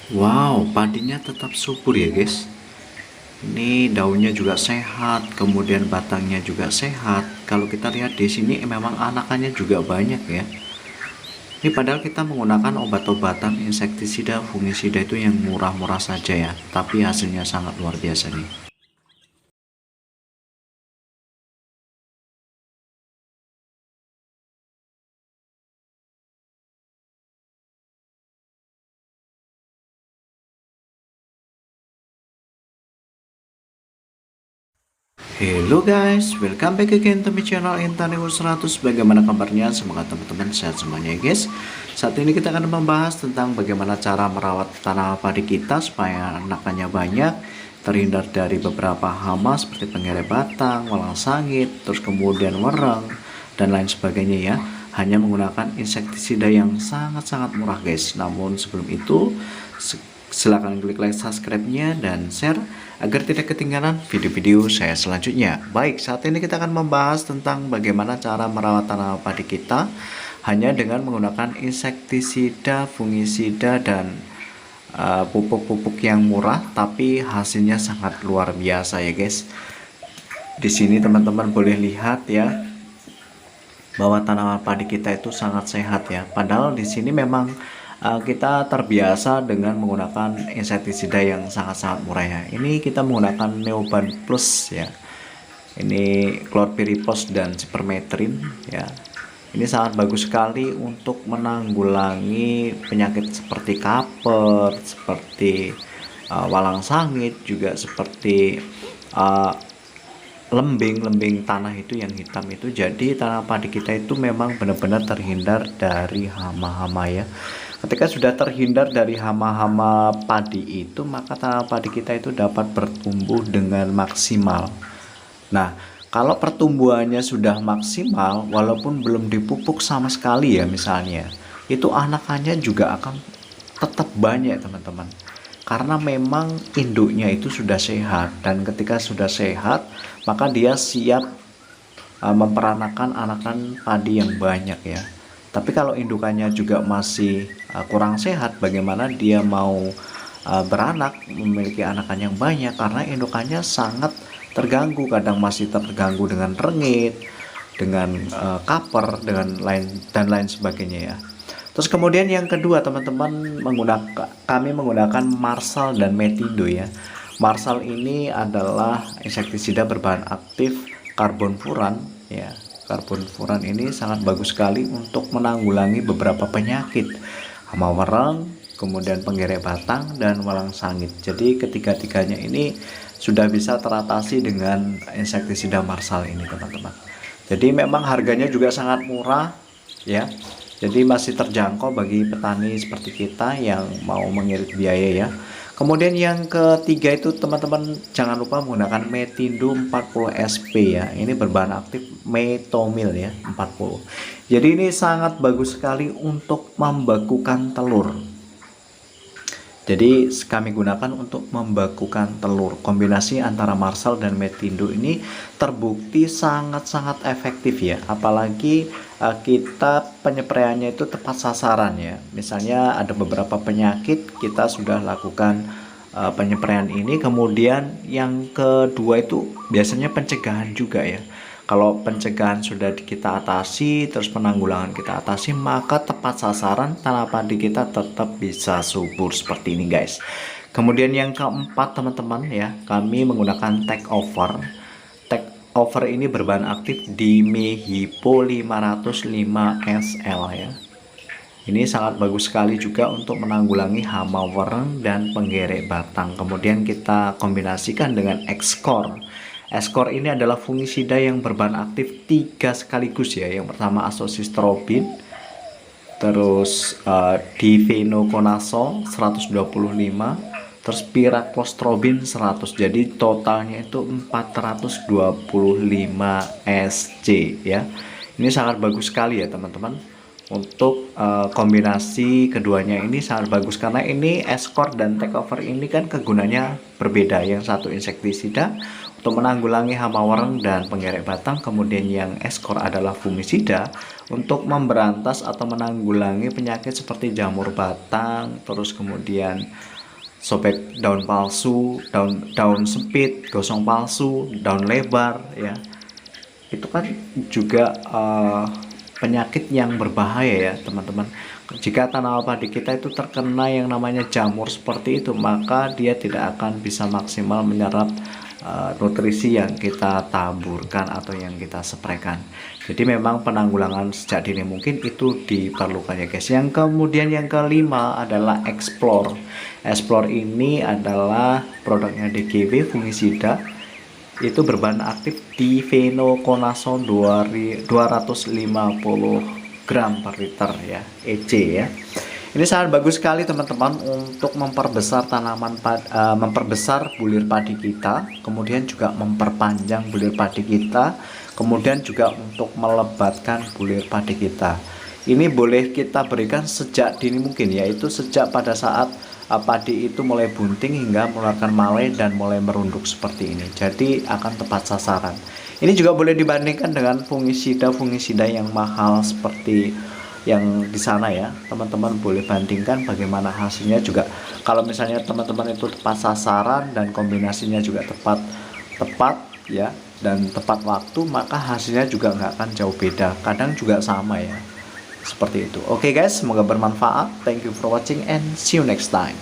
Wow, padinya tetap subur ya guys. Ini daunnya juga sehat, kemudian batangnya juga sehat. Kalau kita lihat di sini memang anakannya juga banyak ya. Ini padahal kita menggunakan obat-obatan insektisida, fungisida itu yang murah-murah saja ya, tapi hasilnya sangat luar biasa nih. Hello guys, welcome back again to my channel Intan 100. Bagaimana kabarnya? Semoga teman-teman sehat semuanya ya guys. Saat ini kita akan membahas tentang bagaimana cara merawat tanaman padi kita supaya anakannya banyak, terhindar dari beberapa hama seperti penggere batang, walang sangit, terus kemudian wereng dan lain sebagainya ya. Hanya menggunakan insektisida yang sangat-sangat murah guys. Namun sebelum itu silahkan klik like, subscribe-nya, dan share agar tidak ketinggalan video-video saya selanjutnya. Baik, saat ini kita akan membahas tentang bagaimana cara merawat tanaman padi kita hanya dengan menggunakan insektisida, fungisida, dan pupuk-pupuk yang murah, tapi hasilnya sangat luar biasa ya guys. Di sini teman-teman boleh lihat ya bahwa tanaman padi kita itu sangat sehat ya. Padahal di sini memang kita terbiasa dengan menggunakan insektisida yang sangat-sangat murah ya. Ini kita menggunakan Neoban Plus ya. Ini chlorpyrifos dan Cypermethrin ya. Ini sangat bagus sekali untuk menanggulangi penyakit seperti kaper, seperti walang sangit, juga seperti uh, lembing tanah itu yang hitam itu. Jadi tanah padi kita itu memang benar-benar terhindar dari hama-hama ya. Ketika sudah terhindar dari hama-hama padi itu, maka tanah padi kita itu dapat bertumbuh dengan maksimal. Nah, kalau pertumbuhannya sudah maksimal walaupun belum dipupuk sama sekali ya misalnya, itu anakannya juga akan tetap banyak teman-teman, karena memang induknya itu sudah sehat, dan ketika sudah sehat maka dia siap memperanakan anakan padi yang banyak ya. Tapi kalau indukannya juga masih kurang sehat, bagaimana dia mau beranak, memiliki anakan yang banyak, karena indukannya sangat terganggu, kadang masih terganggu dengan rengit, dengan kaper, dengan lain sebagainya ya. Terus kemudian yang kedua teman-teman, kami menggunakan Marsal dan Metindo ya. Marsal ini adalah insektisida berbahan aktif karbon furan ya. Karbon furan ini sangat bagus sekali untuk menanggulangi beberapa penyakit, hama wereng, kemudian penggere batang, dan walang sangit. Jadi ketiga-tiganya ini sudah bisa teratasi dengan insektisida Marsal ini teman-teman. Jadi memang harganya juga sangat murah ya. Jadi masih terjangkau bagi petani seperti kita yang mau mengirit biaya ya. Kemudian yang ketiga itu teman-teman jangan lupa menggunakan Metindo 40 SP ya. Ini berbahan aktif metomil ya 40. Jadi ini sangat bagus sekali untuk membekukan telur. Jadi kami gunakan untuk membekukan telur. Kombinasi antara Marsal dan Metindo ini terbukti sangat-sangat efektif ya. Apalagi kita penyepraiannya itu tepat sasaran ya. Misalnya ada beberapa penyakit kita sudah lakukan penyepraian ini. Kemudian yang kedua itu biasanya pencegahan juga ya. Kalau pencegahan sudah kita atasi, terus penanggulangan kita atasi, maka tepat sasaran tanah padi kita tetap bisa subur seperti ini guys. Kemudian yang keempat teman-teman ya, kami menggunakan take over. Take over ini berbahan aktif Dimehipo 505 SL ya. Ini sangat bagus sekali juga untuk menanggulangi hama wereng dan penggerek batang. Kemudian kita kombinasikan dengan X-Core. X-Core ini adalah fungisida yang berbahan aktif 3 sekaligus ya. Yang pertama Azoxystrobin, terus Difenoconazole 125, terus Piracostrobin 100. Jadi totalnya itu 425 SC ya. Ini sangat bagus sekali ya teman-teman. Untuk kombinasi keduanya ini sangat bagus, karena ini X-Core dan Takeover ini kan kegunaannya berbeda. Yang satu insektisida untuk menanggulangi hama wereng dan penggerek batang, kemudian yang X-Core adalah fungisida untuk memberantas atau menanggulangi penyakit seperti jamur batang, terus kemudian sobek daun palsu, daun sempit, gosong palsu, daun lebar ya. Itu kan juga penyakit yang berbahaya ya teman-teman. Jika tanaman padi kita itu terkena yang namanya jamur seperti itu, maka dia tidak akan bisa maksimal menyerap nutrisi yang kita taburkan atau yang kita spraykan. Jadi memang penanggulangan sejak dini mungkin itu diperlukan ya guys. Yang kemudian yang kelima adalah Explore. Explore ini adalah produknya DGW fungisida, itu berbahan aktif difenoconazole 250 gram per liter ya, EC ya. Ini sangat bagus sekali teman-teman untuk memperbesar memperbesar bulir padi kita, kemudian juga memperpanjang bulir padi kita, kemudian juga untuk melebatkan bulir padi kita. Ini boleh kita berikan sejak dini mungkin, yaitu sejak pada saat padi itu mulai bunting hingga mengeluarkan malai dan mulai merunduk seperti ini. Jadi akan tepat sasaran. Ini juga boleh dibandingkan dengan fungisida yang mahal seperti yang di sana ya. Teman-teman boleh bandingkan bagaimana hasilnya juga. Kalau misalnya teman-teman itu tepat sasaran dan kombinasinya juga tepat ya, dan tepat waktu, maka hasilnya juga nggak akan jauh beda. Kadang juga sama ya. Seperti itu. Oke guys, semoga bermanfaat. Thank you for watching and see you next time.